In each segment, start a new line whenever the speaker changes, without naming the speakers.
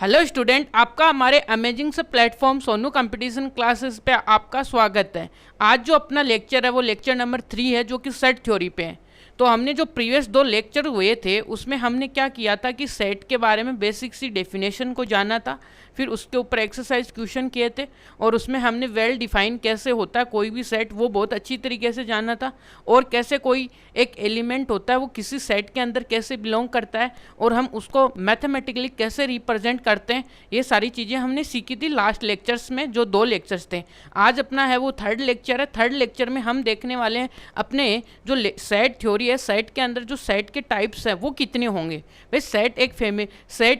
Hello student, आपका हमारे amazing से प्लेटफॉर्म सोनू कंपटीशन क्लासेस पे आपका स्वागत है। आज जो अपना लेक्चर है वो लेक्चर नंबर 3 है, जो कि सेट थ्योरी पे है। तो हमने जो प्रीवियस 2 लेक्चर हुए थे उसमें हमने क्या किया था कि सेट के बारे में बेसिक सी डेफिनेशन को जाना था, फिर उसके ऊपर एक्सरसाइज क्वेश्चन किए थे और उसमें हमने वेल डिफाइन कैसे होता है कोई भी सेट वो बहुत अच्छी तरीके से जाना था, और कैसे कोई एक एलिमेंट होता है वो किसी सेट के अंदर कैसे बिलोंग करता है और हम उसको मैथमेटिकली कैसे रिप्रेजेंट करते हैं। ये सारी चीज़ें हमने सीखी थी लास्ट लेक्चर्स में, जो 2 लेक्चर्स थे। आज अपना है वो थर्ड लेक्चर है। थर्ड लेक्चर में हम देखने वाले हैं अपने जो सेट थ्योरी है, सेट के अंदर जो सेट के टाइप्स हैं वो कितने होंगे। भाई सेट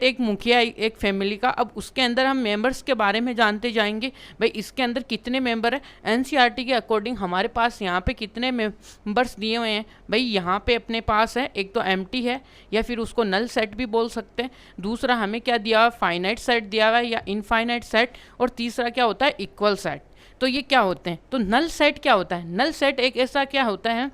एक मुखिया एक फैमिली का, अब उसके अंदर हम मेंबर्स के बारे में जानते जाएंगे। भाई इसके अंदर कितने मेंबर है, एनसीईआरटी के अकॉर्डिंग हमारे पास यहाँ पे कितने मेंबर्स दिए हुए हैं। भाई यहाँ पे अपने पास है, एक तो एम्प्टी है या फिर उसको नल सेट भी बोल सकते हैं। दूसरा हमें क्या दिया हुआ, फाइनाइट सेट दिया हुआ है या इनफाइनाइट सेट। और तीसरा क्या होता है, इक्वल सेट। तो ये क्या होते हैं, तो नल सेट क्या होता है। नल सेट एक ऐसा क्या होता है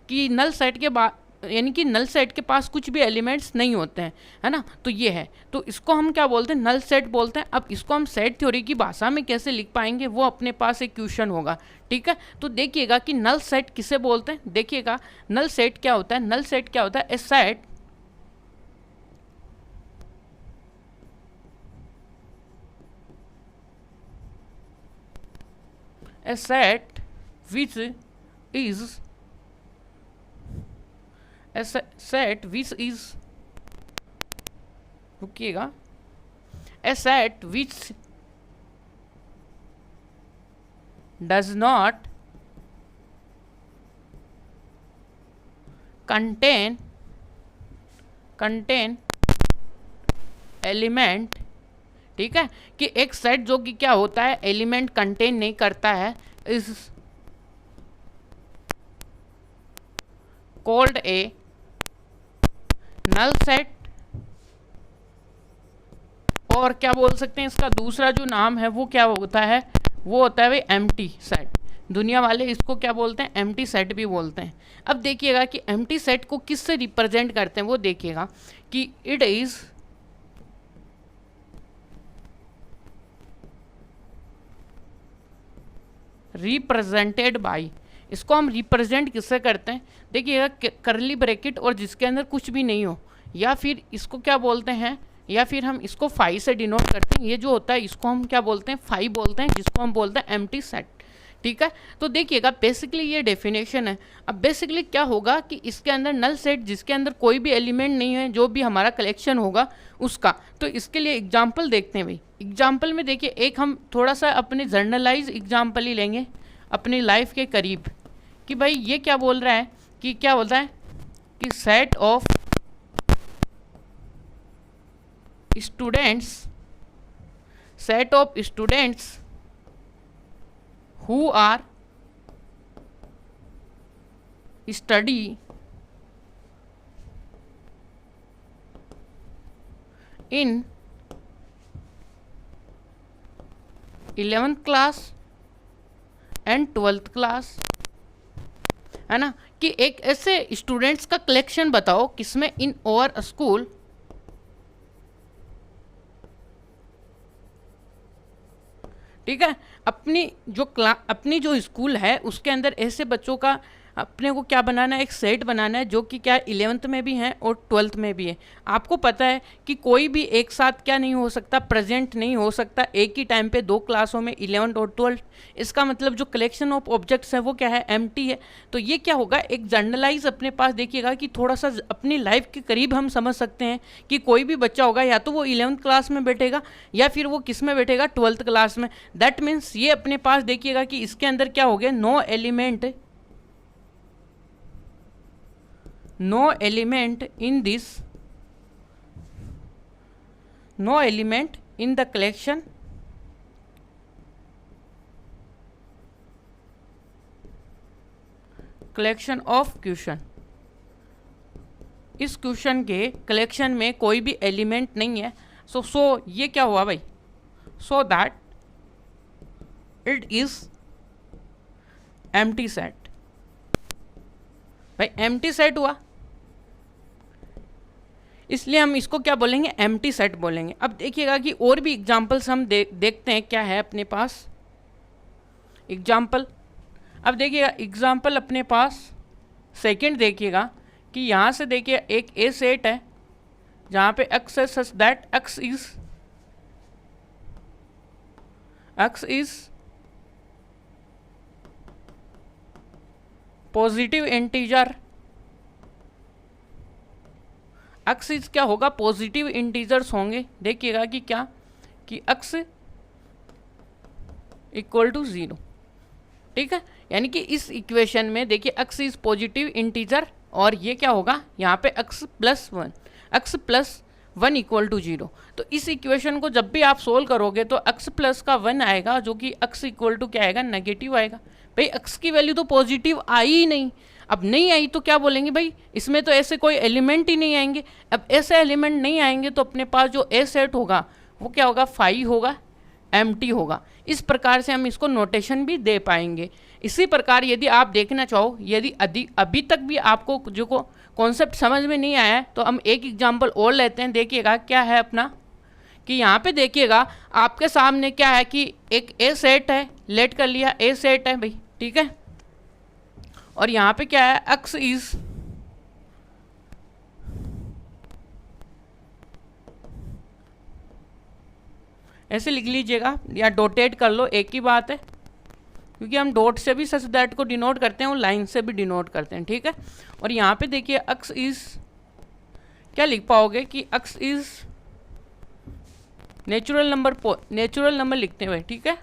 कि नल सेट के बाद यानी कि नल सेट के पास कुछ भी एलिमेंट्स नहीं होते हैं, है ना। तो ये है, तो इसको हम क्या बोलते हैं, नल सेट बोलते हैं। अब इसको हम सेट थ्योरी की भाषा में कैसे लिख पाएंगे, वो अपने पास एक क्वेश्चन होगा, ठीक है। तो देखिएगा कि नल सेट किसे बोलते हैं। देखिएगा नल सेट क्या होता है। नल सेट क्या होता है, a set which is रुकिएगा, a set which does not contain element, ठीक है। कि एक सेट जो कि क्या होता है, एलिमेंट कंटेन नहीं करता है, is called a null set. और क्या बोल सकते हैं, इसका दूसरा जो नाम है वो क्या होता है, वो होता है भाई एम्प्टी सेट। दुनिया वाले इसको क्या बोलते हैं, एम्प्टी सेट भी बोलते हैं। अब देखिएगा कि एम्प्टी सेट को किससे रिप्रेजेंट करते हैं, वो देखिएगा कि इट इज रिप्रेजेंटेड बाई। इसको हम रिप्रेजेंट किससे करते हैं, देखिएगा करली ब्रैकेट और जिसके अंदर कुछ भी नहीं हो, या फिर इसको क्या बोलते हैं, या फिर हम इसको फाई से डिनोट करते हैं। ये जो होता है इसको हम क्या बोलते हैं, फाई बोलते हैं, जिसको हम बोलते हैं एम्प्टी सेट, ठीक है। तो देखिएगा बेसिकली ये डेफिनेशन है। अब बेसिकली क्या होगा कि इसके अंदर नल सेट जिसके अंदर कोई भी एलिमेंट नहीं है, जो भी हमारा कलेक्शन होगा उसका। तो इसके लिए एग्जाम्पल देखते हैं भाई। एग्जाम्पल में देखिए, एक हम थोड़ा सा अपने जर्नलाइज एग्जाम्पल ही लेंगे अपनी लाइफ के करीब, कि भाई ये क्या बोल रहा है, कि क्या बोलता है कि set of students who are study in 11th class and 12th class, है ना। कि एक ऐसे स्टूडेंट्स का कलेक्शन बताओ किसमें इन ओवर स्कूल ठीक है, अपनी जो स्कूल है उसके अंदर ऐसे बच्चों का अपने को क्या बनाना है, एक सेट बनाना है, जो कि क्या 11th में भी है और 12th में भी है। आपको पता है कि कोई भी एक साथ क्या नहीं हो सकता, प्रेजेंट नहीं हो सकता एक ही टाइम पे 2 क्लासों में, 11th और 12th। इसका मतलब जो कलेक्शन ऑफ ऑब्जेक्ट्स है वो क्या है, एम्प्टी है। तो ये क्या होगा, एक जर्नलाइज अपने पास देखिएगा कि थोड़ा सा अपनी लाइफ के करीब हम समझ सकते हैं कि कोई भी बच्चा होगा या तो वो 11th क्लास में बैठेगा या फिर वो किस में बैठेगा, 12th क्लास में। दैट मीन्स ये अपने पास देखिएगा कि इसके अंदर क्या हो गया, no element in the collection of question. इस क्वेश्चन के कलेक्शन में कोई भी एलिमेंट नहीं है। सो ये क्या हुआ भाई, so that it is empty set. भाई एम्प्टी सेट हुआ। इसलिए हम इसको क्या बोलेंगे, एम्प्टी सेट बोलेंगे। अब देखिएगा कि और भी एग्जांपल्स हम देखते हैं क्या है अपने पास एग्जाम्पल। अब देखिएगा एग्जाम्पल अपने पास सेकंड देखिएगा कि यहाँ से देखिए एक ए सेट है जहाँ पे x है such that x is positive integer. x is क्या होगा, पॉजिटिव इंटीजर्स होंगे। देखिएगा कि क्या कि x इक्वल टू 0, ठीक है। यानी कि इस इक्वेशन में देखिए x इज पॉजिटिव इंटीजर और ये क्या होगा यहाँ पे x प्लस 1 इक्वल टू 0। तो इस इक्वेशन को जब भी आप सोल्व करोगे तो x प्लस का 1 आएगा जो कि x इक्वल टू क्या आएगा, नेगेटिव आएगा। भाई x की वैल्यू तो पॉजिटिव आई ही नहीं, अब नहीं आई तो क्या बोलेंगे भाई इसमें तो ऐसे कोई एलिमेंट ही नहीं आएंगे। अब ऐसे एलिमेंट नहीं आएंगे तो अपने पास जो ए सेट होगा वो क्या होगा, फाई होगा, एम्प्टी होगा। इस प्रकार से हम इसको नोटेशन भी दे पाएंगे। इसी प्रकार यदि आप देखना चाहो, यदि अभी तक भी आपको जो कॉन्सेप्ट समझ में नहीं आया है तो हम एक एग्जांपल और लेते हैं। देखिएगा क्या है अपना कि यहाँ पे देखिएगा आपके सामने क्या है कि एक ए सेट है, लेट कर लिया ए सेट है भाई, ठीक है। और यहाँ पे क्या है, x इज ऐसे लिख लीजिएगा या डोटेट कर लो, एक ही बात है, क्योंकि हम डॉट से भी सच दैट को डिनोट करते हैं और लाइन से भी डिनोट करते हैं, ठीक है। और यहाँ पे देखिए x इज क्या लिख पाओगे कि x इज नेचुरल नंबर लिखते हैं भाई, ठीक है।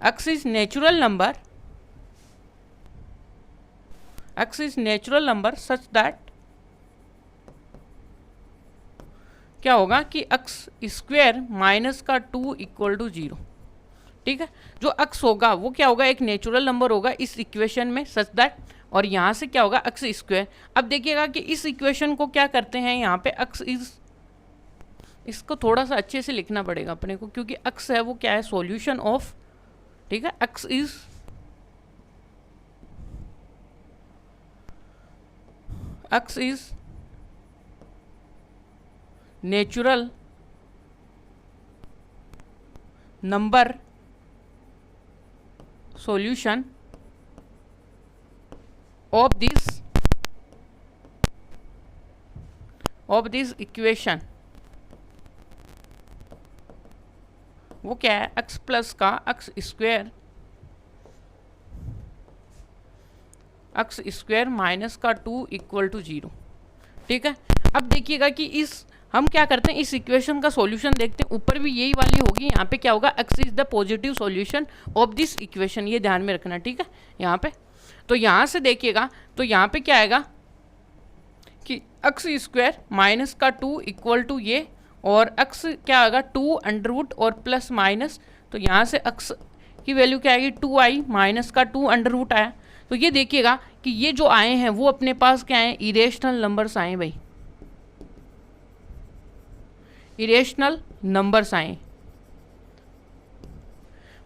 x is natural number such that क्या होगा कि x स्क्वायर माइनस का 2 इक्वल टू 0, ठीक है। जो x होगा वो क्या होगा, एक नेचुरल नंबर होगा इस इक्वेशन में सच दैट, और यहाँ से क्या होगा x स्क्वायर। अब देखिएगा कि इस इक्वेशन को क्या करते हैं, यहाँ पे x इज, इसको थोड़ा सा अच्छे से लिखना पड़ेगा अपने को, क्योंकि x है वो क्या है, सॉल्यूशन ऑफ, ठीक है। x is natural number solution of this equation. वो क्या है, x प्लस का x स्क्वायर माइनस का 2 इक्वल टू 0, ठीक है। अब देखिएगा कि इस हम क्या करते हैं, इस इक्वेशन का सॉल्यूशन देखते हैं। ऊपर भी यही वाली होगी, यहाँ पे क्या होगा, x is the positive solution of this equation, ये ध्यान में रखना, ठीक है। यहाँ पे तो यहाँ से देखिएगा तो यहाँ पे क्या आएगा कि x स्क्वायर माइनस का 2 इक्वल टू ये, और x क्या आएगा 2 अंडर रूट और प्लस माइनस, तो यहाँ से x की वैल्यू क्या आएगी 2i माइनस का 2 अंडर रूट आया। तो ये देखिएगा कि ये जो आए हैं वो अपने पास क्या है, इरेशनल नंबर्स आए भाई, इरेशनल नंबर्स आए।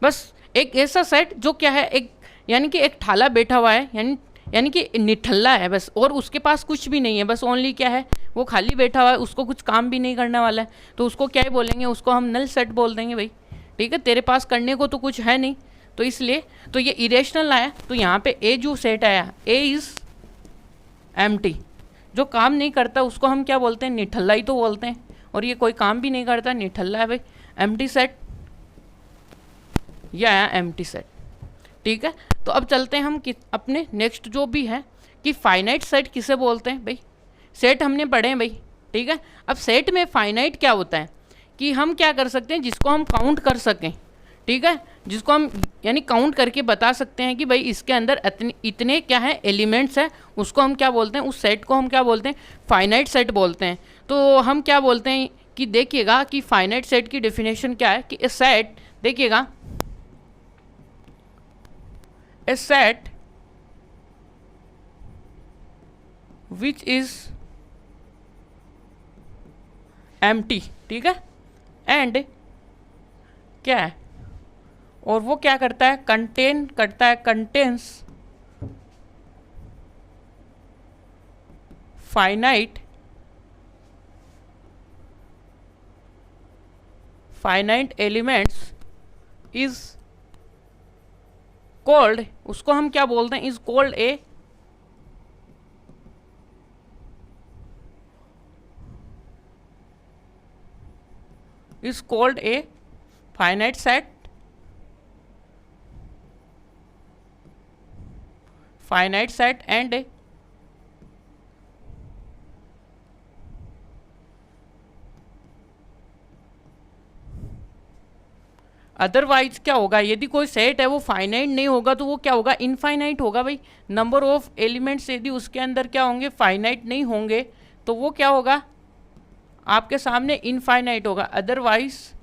बस एक ऐसा सेट जो क्या है, एक यानी कि एक ठाला बैठा हुआ है, यानी कि निठल्ला है बस, और उसके पास कुछ भी नहीं है, बस ओनली क्या है वो खाली बैठा हुआ है, उसको कुछ काम भी नहीं करने वाला है, तो उसको क्या ही बोलेंगे, उसको हम नल सेट बोल देंगे भाई, ठीक है। तेरे पास करने को तो कुछ है नहीं, तो इसलिए तो ये इरेशनल आया। तो यहाँ पे ए जो सेट आया, ए इज एम्प्टी, जो काम नहीं करता उसको हम क्या बोलते हैं, निठल्ला ही तो बोलते हैं, और ये कोई काम भी नहीं करता, निठल्ला है भाई, एम्प्टी सेट, ये आया एम्प्टी सेट, ठीक है। तो अब चलते हैं हम अपने नेक्स्ट जो भी है कि फाइनाइट सेट किसे बोलते हैं भाई। सेट हमने पढ़े हैं भाई, ठीक है। अब सेट में फाइनाइट क्या होता है कि हम क्या कर सकते हैं, जिसको हम काउंट कर सकें, ठीक है, जिसको हम यानी काउंट करके बता सकते हैं कि भाई इसके अंदर इतने क्या है एलिमेंट्स हैं, उसको हम क्या बोलते हैं, उस सेट को हम क्या बोलते हैं, फाइनाइट सेट बोलते हैं। तो हम क्या बोलते हैं कि देखिएगा कि फाइनाइट सेट की डेफिनेशन क्या है कि ए सेट, देखिएगा ए सेट विच इज एम्प्टी, ठीक है, एंड क्या है, और वो क्या करता है, कंटेन करता है, contains finite elements is called, उसको हम क्या बोलते हैं, is called a finite set, and otherwise क्या होगा, यदि कोई सेट है वो फाइनाइट नहीं होगा तो वो क्या होगा, इनफाइनाइट होगा भाई। नंबर ऑफ एलिमेंट्स यदि उसके अंदर क्या होंगे, फाइनाइट नहीं होंगे तो वो क्या होगा, आपके सामने इनफाइनाइट होगा, अदरवाइज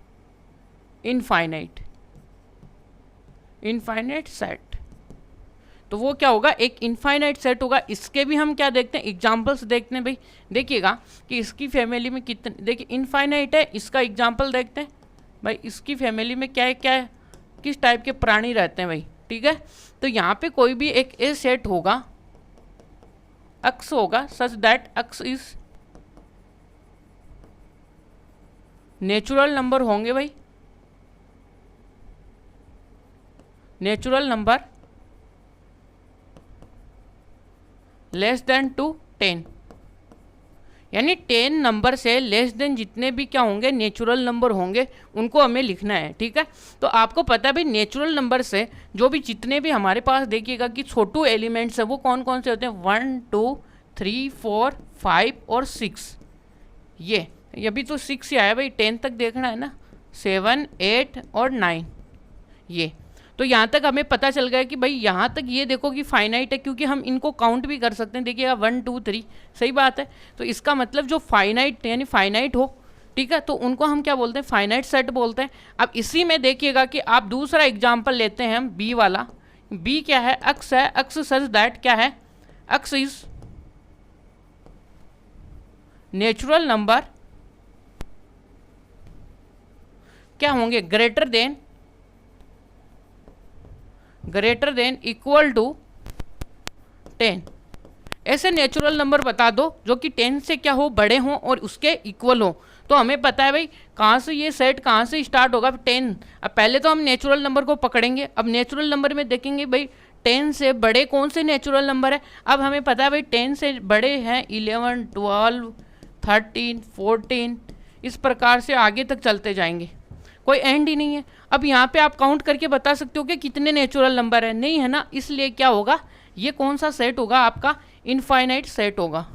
इनफाइनाइट सेट। तो वो क्या होगा, एक इनफाइनाइट सेट होगा। इसके भी हम क्या देखते हैं, एग्जांपल्स देखते हैं भाई। देखिएगा कि इसकी फैमिली में कितने, देखिए इनफाइनाइट है, इसका एग्जांपल देखते हैं भाई। इसकी फैमिली में क्या है, किस टाइप के प्राणी रहते हैं भाई, ठीक है। तो यहाँ पे कोई भी एक ए सेट होगा, अक्स होगा, such that x is natural number होंगे भाई, natural number less than to 10, यानी 10 नंबर से लेस देन जितने भी क्या होंगे, नेचुरल नंबर होंगे, उनको हमें लिखना है, ठीक है। तो आपको पता है भाई, नेचुरल नंबर से जो भी जितने भी हमारे पास देखिएगा कि छोटू एलिमेंट्स हैं वो कौन कौन से होते हैं, 1 2 3 4 5 और 6। ये भी तो 6 ही आया भाई, 10 तक देखना है ना, 7 8 और 9 ये। तो यहाँ तक हमें पता चल गया कि भाई यहाँ तक ये देखो कि फाइनाइट है, क्योंकि हम इनको काउंट भी कर सकते हैं। देखिएगा 1 2 3, सही बात है। तो इसका मतलब जो फाइनाइट यानी फाइनाइट हो, ठीक है, तो उनको हम क्या बोलते हैं, फाइनाइट सेट बोलते हैं। अब इसी में देखिएगा कि आप दूसरा एग्जाम्पल लेते हैं हम बी वाला। बी क्या है, अक्स है, अक्स सच दैट क्या है, अक्स इज नेचुरल नंबर क्या होंगे, ग्रेटर देन इक्वल टू 10। ऐसे नेचुरल नंबर बता दो जो कि 10 से क्या हो, बड़े हों और उसके इक्वल हो। तो हमें पता है भाई कहाँ से ये सेट कहाँ से स्टार्ट होगा, 10। अब पहले तो हम नेचुरल नंबर को पकड़ेंगे, अब नेचुरल नंबर में देखेंगे भाई 10 से बड़े कौन से नेचुरल नंबर है। अब हमें पता है भाई 10 से बड़े हैं 11 12 13 14, इस प्रकार से आगे तक चलते जाएंगे, कोई एंड ही नहीं है। अब यहाँ पे आप काउंट करके बता सकते हो कि कितने नेचुरल नंबर है, नहीं है ना, इसलिए क्या होगा, ये कौन सा सेट होगा, आपका इनफाइनाइट सेट होगा।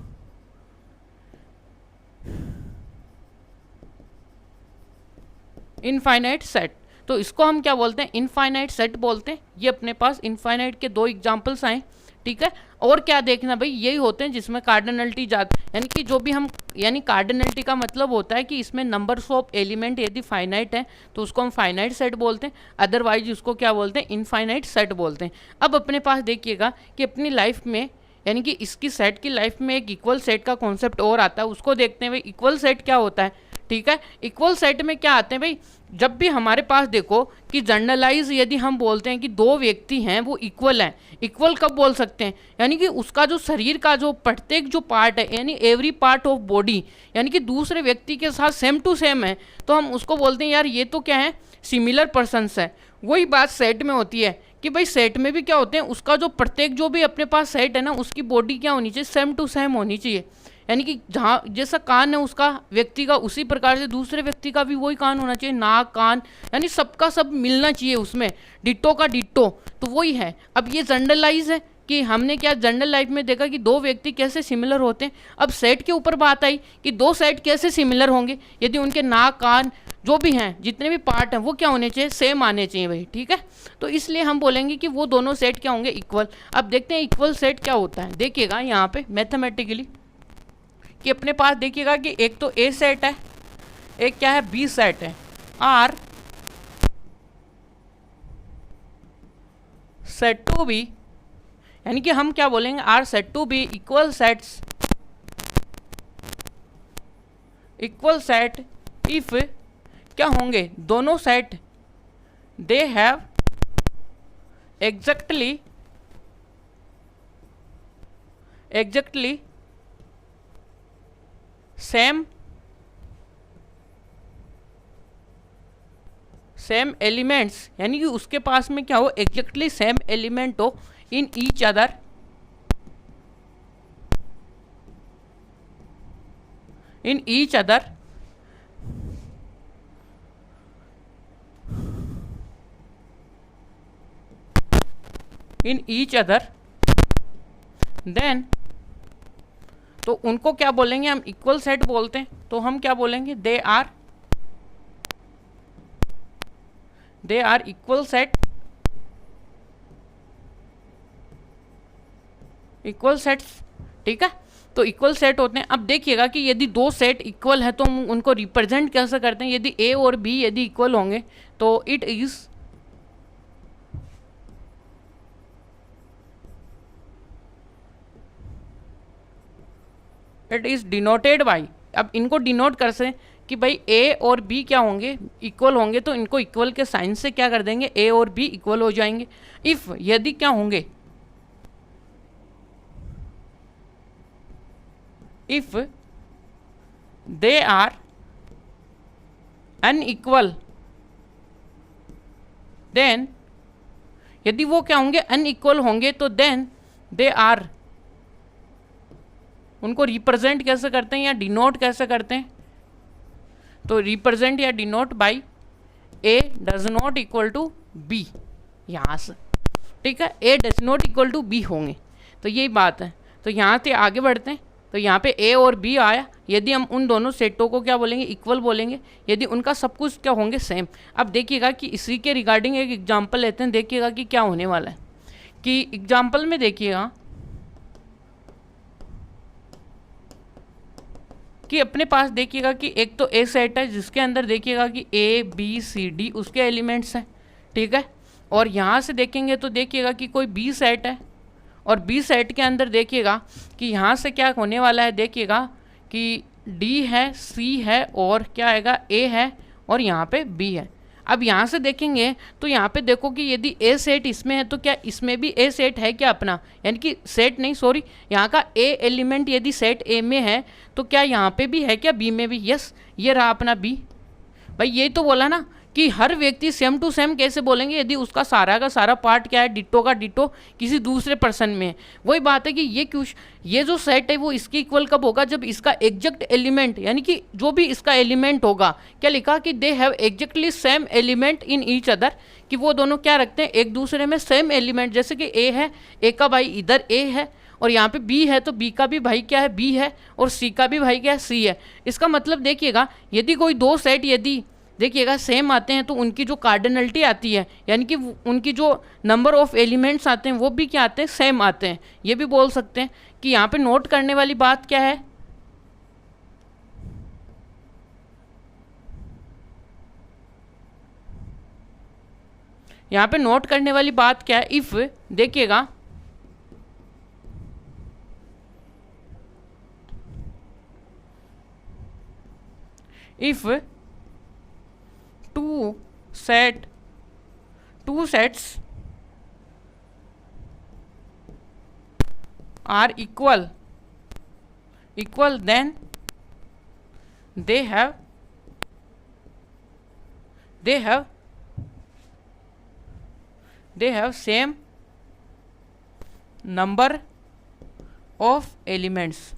इनफाइनाइट सेट, तो इसको हम क्या बोलते हैं, इनफाइनाइट सेट बोलते हैं। ये अपने पास इनफाइनाइट के 2 एग्जाम्पल्स आए, ठीक है। और क्या देखना भाई, यही होते हैं जिसमें कार्डिनलिटी जाती, यानी कि जो भी हम, यानी कार्डिनलिटी का मतलब होता है कि इसमें नंबर्स ऑफ एलिमेंट यदि फाइनाइट है तो उसको हम फाइनाइट सेट बोलते हैं, अदरवाइज उसको क्या बोलते हैं, इनफाइनाइट सेट बोलते हैं। अब अपने पास देखिएगा कि अपनी लाइफ में, यानी कि इसकी सेट की लाइफ में एक इक्वल सेट का कॉन्सेप्ट और आता है, उसको देखते हैं भाई। इक्वल सेट क्या होता है, ठीक है। इक्वल सेट में क्या आते हैं भाई, जब भी हमारे पास देखो कि जनरलाइज यदि हम बोलते हैं कि 2 व्यक्ति हैं वो इक्वल हैं, इक्वल कब बोल सकते हैं, यानी कि उसका जो शरीर का जो प्रत्येक जो पार्ट है, यानी एवरी पार्ट ऑफ बॉडी, यानी कि दूसरे व्यक्ति के साथ सेम टू सेम है, तो हम उसको बोलते हैं यार ये तो क्या है, सिमिलर पर्सन्स है। वही बात सेट में होती है कि भाई सेट में भी क्या होते हैं, उसका जो प्रत्येक जो भी अपने पास सेट है ना, उसकी बॉडी क्या होनी चाहिए, सेम टू सेम होनी चाहिए। यानी कि जहाँ जैसा कान है उसका व्यक्ति का, उसी प्रकार से दूसरे व्यक्ति का भी वही कान होना चाहिए, नाक कान, यानी सबका सब मिलना चाहिए उसमें, डिट्टो का डिट्टो, तो वही है। अब ये जनरलाइज है कि हमने क्या जनरल लाइफ में देखा कि 2 व्यक्ति कैसे सिमिलर होते हैं। अब सेट के ऊपर बात आई कि 2 सेट कैसे सिमिलर होंगे, यदि उनके नाक कान जो भी हैं, जितने भी पार्ट हैं, वो क्या होने चाहिए, सेम आने चाहिए भाई, ठीक है। तो इसलिए हम बोलेंगे कि वो दोनों सेट क्या होंगे, इक्वल। अब देखते हैं इक्वल सेट क्या होता है। देखिएगा यहाँ पे मैथमेटिकली कि अपने पास देखिएगा कि एक तो ए सेट है, एक क्या है, बी सेट है। आर सेट टू बी, यानी कि हम क्या बोलेंगे, are said to be equal sets, equal set if क्या होंगे, दोनों set they have exactly same elements, यानी कि उसके पास में क्या हो, एग्जैक्टली सेम एलिमेंट हो in each other, in each other than, तो उनको क्या बोलेंगे हम, इक्वल सेट बोलते हैं। तो हम क्या बोलेंगे, they are equal set, equal sets, ठीक है। तो इक्वल सेट होते हैं। अब देखिएगा कि यदि दो सेट इक्वल है तो हम उनको रिप्रेजेंट कैसे करते हैं, यदि ए और बी यदि इक्वल होंगे तो इट इज डिनोटेड बाई, अब इनको डिनोट कर से कि भाई ए और बी क्या होंगे, इक्वल होंगे, तो इनको इक्वल के साइन से क्या कर देंगे, ए और बी इक्वल हो जाएंगे। इफ यदि क्या होंगे, if they are unequal, then यदि वो क्या होंगे, अनइक्वल होंगे, तो देन दे आर, उनको रिप्रेजेंट कैसे करते हैं या डिनोट कैसे करते हैं, तो रिप्रेजेंट या denote by A does not equal to B, यहाँ से, ठीक है, A does not equal to B होंगे। तो यही बात है। तो यहाँ से आगे बढ़ते हैं। तो यहाँ पे ए और बी आया, यदि हम उन दोनों सेटों को क्या बोलेंगे, इक्वल बोलेंगे, यदि उनका सब कुछ क्या होंगे, सेम। अब देखिएगा कि इसी के रिगार्डिंग एक एग्जांपल लेते हैं, देखिएगा कि क्या होने वाला है। कि एग्जांपल में देखिएगा कि अपने पास देखिएगा कि एक तो ए सेट है जिसके अंदर देखिएगा कि ए बी सी डी उसके एलिमेंट्स हैं, ठीक है। और यहाँ से देखेंगे तो देखिएगा कि कोई बी सेट है, और बी सेट के अंदर देखिएगा कि यहाँ से क्या होने वाला है, देखिएगा कि डी है, सी है, और क्या आएगा, ए है, और यहाँ पे बी है। अब यहाँ से देखेंगे तो यहाँ पे देखो कि यदि ए सेट इसमें है तो क्या इसमें भी ए सेट है क्या अपना, यानी कि सेट नहीं, सॉरी, यहाँ का ए एलिमेंट यदि सेट ए में है तो क्या यहाँ पे भी है क्या, बी में भी, यस, ये रहा अपना बी। भाई यही तो बोला ना कि हर व्यक्ति सेम टू सेम कैसे बोलेंगे, यदि उसका सारा का सारा पार्ट क्या है, डिट्टो का डिट्टो किसी दूसरे पर्सन में है। वही बात है कि ये जो सेट है वो इसके इक्वल कब होगा, जब इसका एग्जैक्ट एलिमेंट, यानी कि जो भी इसका एलिमेंट होगा, क्या लिखा कि दे have exactly same element in each other, कि वो दोनों क्या रखते हैं, एक दूसरे में सेम एलिमेंट। जैसे कि ए है, ए का भाई इधर ए है, और यहाँ पे बी है तो बी का भी भाई क्या है, बी है, और सी का भी भाई क्या है, सी है। इसका मतलब देखिएगा यदि कोई दो सेट यदि देखिएगा सेम आते हैं तो उनकी जो कार्डिनलिटी आती है, यानी कि उनकी जो नंबर ऑफ एलिमेंट्स आते हैं वो भी क्या आते हैं, सेम आते हैं। ये भी बोल सकते हैं कि यहाँ पे नोट करने वाली बात क्या है, यहाँ पे नोट करने वाली बात क्या है, इफ देखिएगा if two sets are equal, then they have same number of elements।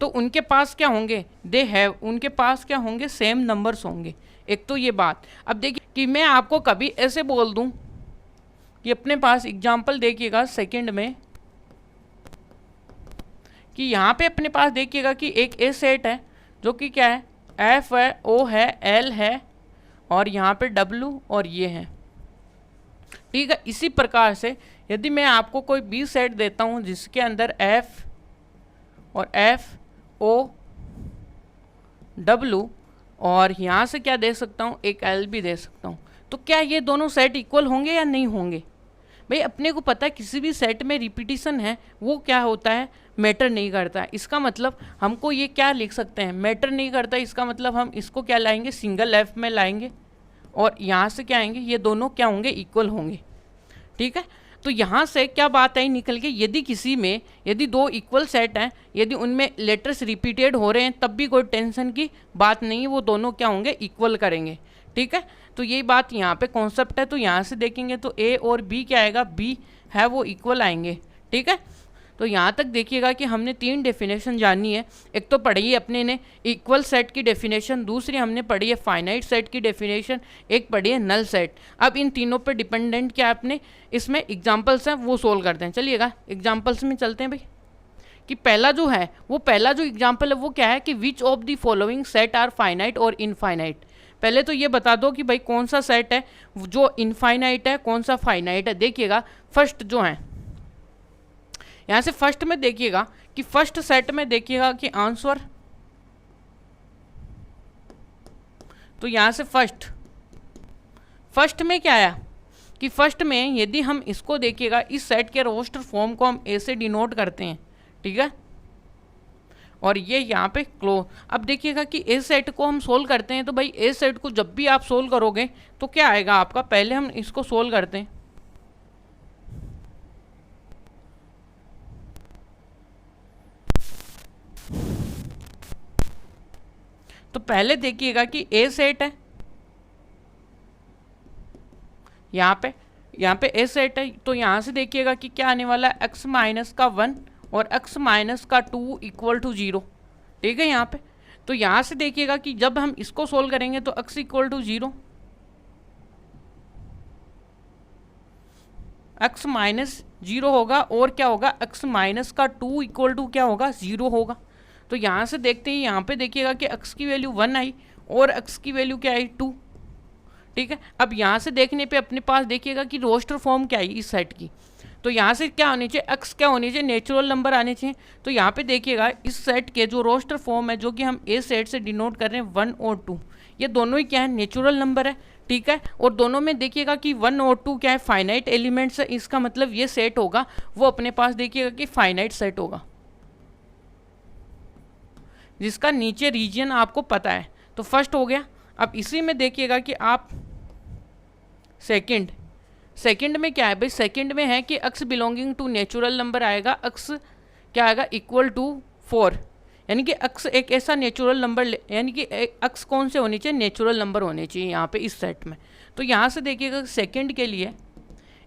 तो उनके पास क्या होंगे, दे हैव, उनके पास क्या होंगे, सेम नंबर्स होंगे। एक तो ये बात। अब देखिए कि मैं आपको कभी ऐसे बोल दूं कि अपने पास एग्जांपल देखिएगा सेकंड में, कि यहाँ पे अपने पास देखिएगा कि एक ए सेट है जो कि क्या है, एफ है, ओ है, एल है, और यहाँ पे डब्लू और ये है, ठीक है। इसी प्रकार से यदि मैं आपको कोई बी सेट देता हूँ जिसके अंदर एफ और एफ ओ डब्लू, और यहाँ से क्या दे सकता हूँ, एक एल भी दे सकता हूँ, तो क्या ये दोनों सेट इक्वल होंगे या नहीं होंगे। भाई अपने को पता है किसी भी सेट में रिपीटिशन है वो क्या होता है, मैटर नहीं करता। इसका मतलब हमको ये क्या लिख सकते हैं, मैटर नहीं करता। इसका मतलब हम इसको क्या लाएंगे, सिंगल एफ में लाएंगे, और यहाँ से क्या आएंगे, ये दोनों क्या होंगे, इक्वल होंगे, ठीक है। तो यहाँ से क्या बात आई निकल के, यदि किसी में यदि दो इक्वल सेट हैं, यदि उनमें लेटर्स रिपीटेड हो रहे हैं तब भी कोई टेंशन की बात नहीं है, वो दोनों क्या होंगे, इक्वल करेंगे। ठीक है, तो यही बात यहाँ पे कॉन्सेप्ट है। तो यहाँ से देखेंगे तो ए और बी क्या आएगा, बी है वो इक्वल आएंगे। ठीक है, तो यहाँ तक देखिएगा कि हमने 3 डेफिनेशन जानी है। एक तो पढ़ी है अपने ने इक्वल सेट की डेफिनेशन, दूसरी हमने पढ़ी है फाइनाइट सेट की डेफिनेशन, एक पढ़ी है नल सेट। अब इन तीनों पे डिपेंडेंट क्या है अपने इसमें एग्जांपल्स हैं वो सोल्व करते हैं। चलिएगा एग्जांपल्स में चलते हैं भाई, कि पहला जो है वो पहला जो एग्जाम्पल है वो क्या है कि which of the following set are finite और इनफाइनाइट। पहले तो ये बता दो कि भाई कौन सा सेट है जो इनफाइनाइट है, कौन सा फाइनाइट है। देखिएगा फर्स्ट जो है, यहाँ से फर्स्ट में देखिएगा कि फर्स्ट सेट में देखिएगा कि आंसर, तो यहाँ से फर्स्ट में क्या आया कि फर्स्ट में यदि हम इसको देखिएगा, इस सेट के रोस्टर फॉर्म को हम ए से डिनोट करते हैं। ठीक है, और ये यहाँ पे क्लोज। अब देखिएगा कि ए सेट को हम सोल्व करते हैं, तो भाई ए सेट को जब भी आप सोल्व करोगे तो क्या आएगा आपका, पहले हम इसको सोल्व करते हैं। तो पहले देखिएगा कि ए सेट है, यहाँ पे ए सेट है, तो यहाँ से देखिएगा कि क्या आने वाला है, x माइनस का 1 और x माइनस का 2 इक्वल टू 0। ठीक है, यहाँ पे तो यहाँ से देखिएगा कि जब हम इसको सोल्व करेंगे तो x equal to 0, x minus 0 होगा, और क्या होगा, x माइनस का 2 इक्वल टू क्या होगा, 0 होगा। तो यहाँ से देखते हैं, यहाँ पे देखिएगा कि x की वैल्यू 1 आई और x की वैल्यू क्या आई, 2। ठीक है, अब यहाँ से देखने पे अपने पास देखिएगा कि रोस्टर फॉर्म क्या आई इस सेट की, तो यहाँ से क्या होनी चाहिए, x क्या होनी चाहिए, नेचुरल नंबर आने चाहिए। तो यहाँ पे देखिएगा इस सेट के जो रोस्टर फॉर्म है, जो कि हम ए सेट से डिनोट कर रहे हैं 1 और 2, ये दोनों ही क्या है, नेचुरल नंबर है। ठीक है, और दोनों में देखिएगा कि 1 और 2 क्या है, फाइनाइट एलिमेंट्स है। इसका मतलब ये सेट होगा वो अपने पास देखिएगा कि फाइनाइट सेट होगा, जिसका नीचे रीजन आपको पता है। तो फर्स्ट हो गया। अब इसी में देखिएगा कि आप सेकंड में क्या है भाई, सेकंड में है कि x belonging to natural number आएगा, x क्या आएगा, इक्वल टू 4, यानी कि x एक ऐसा नेचुरल नंबर, यानी कि x कौन से होनी चाहिए, नेचुरल नंबर होने चाहिए यहाँ पे इस सेट में। तो यहाँ से देखिएगा सेकंड के लिए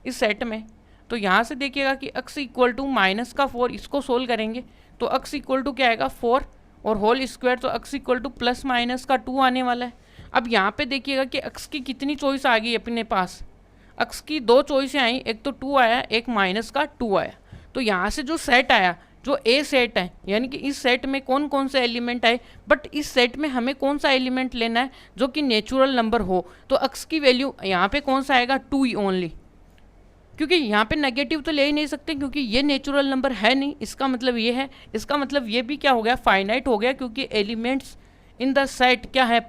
इस सेट में, तो यहाँ से देखिएगा कि x इक्वल टू माइनस का 4, इसको सोल्व करेंगे तो x इक्वल टू क्या आएगा, 4 और होल स्क्वायर, तो x equal two plus minus का 2 आने वाला है। अब यहाँ पे देखिएगा कि x की कितनी चॉइस आ गई अपने पास, x की 2 चॉइसें आई, एक तो 2 आया, एक माइनस का 2 आया। तो यहाँ से जो सेट आया, जो ए सेट है, यानी कि इस सेट में कौन कौन से एलिमेंट आए, बट इस सेट में हमें कौन सा एलिमेंट लेना है जो कि नेचुरल नंबर हो। तो x की वैल्यू यहाँ पे कौन सा आएगा, 2 ही ओनली, क्योंकि यहाँ पे नेगेटिव तो ले ही नहीं सकते, क्योंकि ये नेचुरल नंबर है नहीं। इसका मतलब ये है, इसका मतलब ये भी क्या हो गया, फाइनाइट हो गया, क्योंकि एलिमेंट्स इन द सेट क्या है,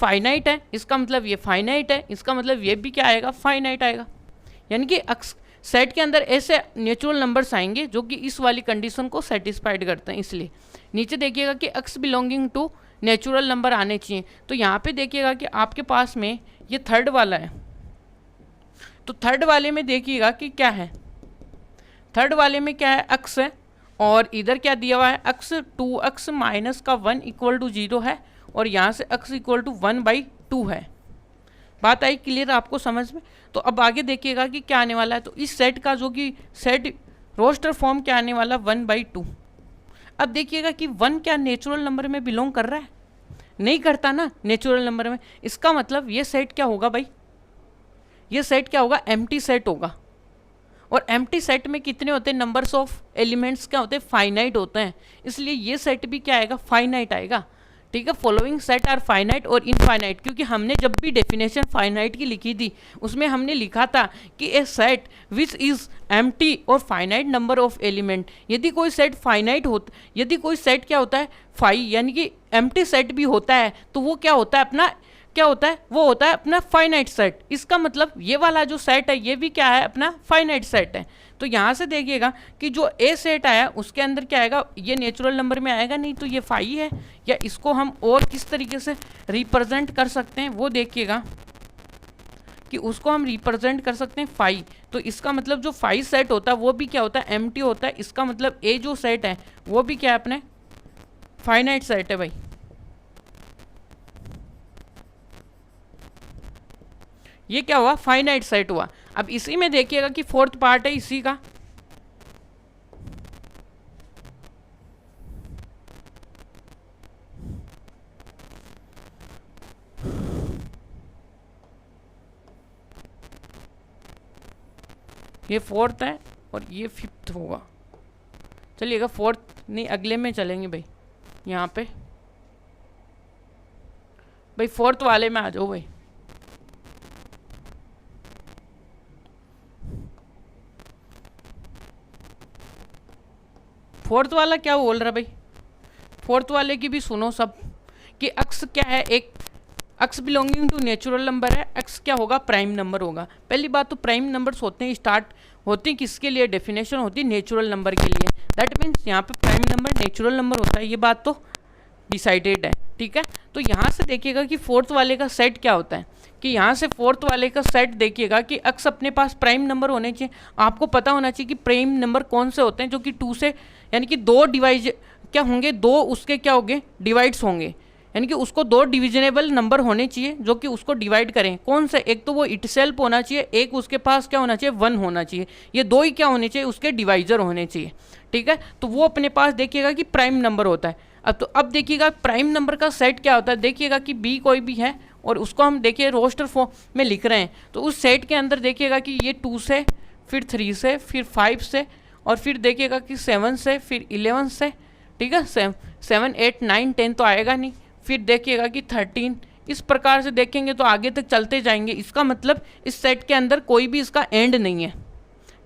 फाइनाइट है। इसका मतलब ये फाइनाइट है, इसका मतलब ये भी क्या आएगा, फाइनाइट आएगा। यानी कि सेट के अंदर ऐसे नेचुरल नंबर्स आएंगे जो कि इस वाली कंडीशन को सेटिस्फाइड करते हैं। इसलिए नीचे देखिएगा कि x belonging to natural number आने चाहिए। तो यहाँ पे देखिएगा कि आपके पास में ये थर्ड वाला है, तो थर्ड वाले में देखिएगा कि क्या है, थर्ड वाले में क्या है, x है, और इधर क्या दिया हुआ है, x 2x माइनस का 1 इक्वल टू 0 है, और यहाँ से x इक्वल टू 1/2 है। बात आई क्लियर आपको समझ में। तो अब आगे देखिएगा कि क्या आने वाला है, तो इस सेट का जो कि सेट रोस्टर फॉर्म क्या आने वाला, 1/2। अब देखिएगा कि 1 क्या नेचुरल नंबर में बिलोंग कर रहा है, नहीं करता ना नेचुरल नंबर में। इसका मतलब ये सेट क्या होगा भाई, ये सेट क्या होगा, एम्प्टी सेट होगा। और एम्प्टी सेट में कितने होते हैं, नंबर्स ऑफ एलिमेंट्स क्या होते हैं, फाइनाइट होते हैं। इसलिए ये सेट भी क्या आएगा, फाइनाइट आएगा। ठीक है, फॉलोइंग सेट आर फाइनाइट और इनफाइनाइट, क्योंकि हमने जब भी डेफिनेशन फाइनाइट की लिखी थी उसमें हमने लिखा था कि ए सेट विच इज एम्प्टी और फाइनाइट नंबर ऑफ एलिमेंट। यदि कोई सेट फाइनाइट होता, यदि कोई सेट क्या होता है, यानी कि एम्प्टी सेट भी होता है, तो वो क्या होता है, अपना क्या होता है, वो होता है अपना फाइनाइट सेट। इसका मतलब ये वाला जो सेट है ये भी क्या है, अपना फाइनाइट सेट है। तो यहाँ से देखिएगा कि जो ए सेट आया उसके अंदर क्या आएगा, ये नेचुरल नंबर में आएगा नहीं, तो ये फाई है। या इसको हम और किस तरीके से रिप्रेजेंट कर सकते हैं वो देखिएगा कि उसको हम रिप्रेजेंट कर सकते हैं 5। तो इसका मतलब जो 5 सेट होता है वो भी क्या होता है, एम्प्टी होता है। इसका मतलब ए जो सेट है वो भी क्या है, अपने फाइनाइट सेट है भाई। ये क्या हुआ, फाइनाइट सेट हुआ। अब इसी में देखिएगा कि फोर्थ पार्ट है इसी का, ये फोर्थ है और ये फिफ्थ होगा। चलिएगा फोर्थ नहीं, अगले में चलेंगे भाई। यहाँ पे भाई फोर्थ वाले में आ जाओ भाई। फोर्थ वाला क्या बोल रहा है भाई, फोर्थ वाले की भी सुनो सब, कि अक्स क्या है, एक अक्स बिलोंगिंग टू नेचुरल नंबर है। अक्स क्या होगा, प्राइम नंबर होगा। पहली बात तो प्राइम नंबर्स होते हैं, स्टार्ट होती हैं किसके लिए, डेफिनेशन होती है नेचुरल नंबर के लिए। दैट मीन्स यहाँ पे प्राइम नंबर नेचुरल नंबर होता है, ये बात तो डिसाइडेड है, ठीक है। तो यहाँ से देखिएगा कि फोर्थ वाले का सेट क्या होता है, कि यहाँ से फोर्थ वाले का सेट देखिएगा कि अक्स अपने पास प्राइम नंबर होने चाहिए। आपको पता होना चाहिए कि प्राइम नंबर कौन से होते हैं, जो कि 2 से यानी कि 2 डिवाइज क्या होंगे, 2 उसके क्या होंगे, डिवाइड्स होंगे। यानी कि उसको 2 डिविजनेबल नंबर होने चाहिए जो कि उसको डिवाइड करें। कौन से, एक तो वो इटसेल्फ होना चाहिए, एक उसके पास क्या होना चाहिए, 1 होना चाहिए। ये 2 ही क्या होने चाहिए, उसके डिवाइजर होने चाहिए, ठीक है। तो वो अपने पास देखिएगा कि प्राइम नंबर होता है। अब देखिएगा प्राइम नंबर का सेट क्या होता है, देखिएगा कि बी कोई भी है और उसको हम देखिए रोस्टर फॉर्म में लिख रहे हैं। तो उस सेट के अंदर देखिएगा कि ये 2 से, फिर 3 से, फिर 5 से, और फिर देखिएगा कि 7 से, फिर 11 से, ठीक है। 7 8 9 10 तो आएगा नहीं, फिर देखिएगा कि 13। इस प्रकार से देखेंगे तो आगे तक चलते जाएंगे। इसका मतलब इस सेट के अंदर कोई भी इसका एंड नहीं है,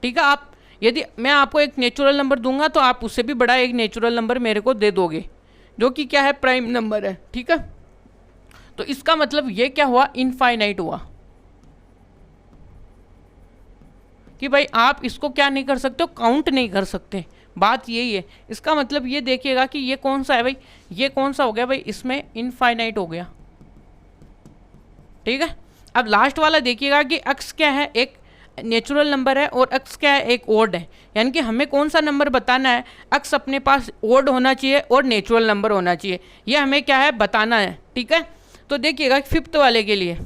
ठीक है। आप यदि मैं आपको एक नेचुरल नंबर दूंगा तो आप उससे भी बड़ा एक नेचुरल नंबर मेरे को दे दोगे, जो कि क्या है, प्राइम नंबर है, ठीक है। तो इसका मतलब ये क्या हुआ, इनफाइनाइट हुआ, कि भाई आप इसको क्या नहीं कर सकते हो, काउंट नहीं कर सकते। बात यही है। इसका मतलब ये देखिएगा कि ये कौन सा है भाई, ये कौन सा हो गया भाई, इसमें इनफाइनाइट हो गया, ठीक है। अब लास्ट वाला देखिएगा कि अक्स क्या है, एक नेचुरल नंबर है और अक्स क्या है, एक ओड है। यानी कि हमें कौन सा नंबर बताना है, अक्स अपने पास ओड होना चाहिए और नेचुरल नंबर होना चाहिए, ये हमें क्या है बताना है, ठीक है। तो देखिएगा फिफ्थ वाले के लिए,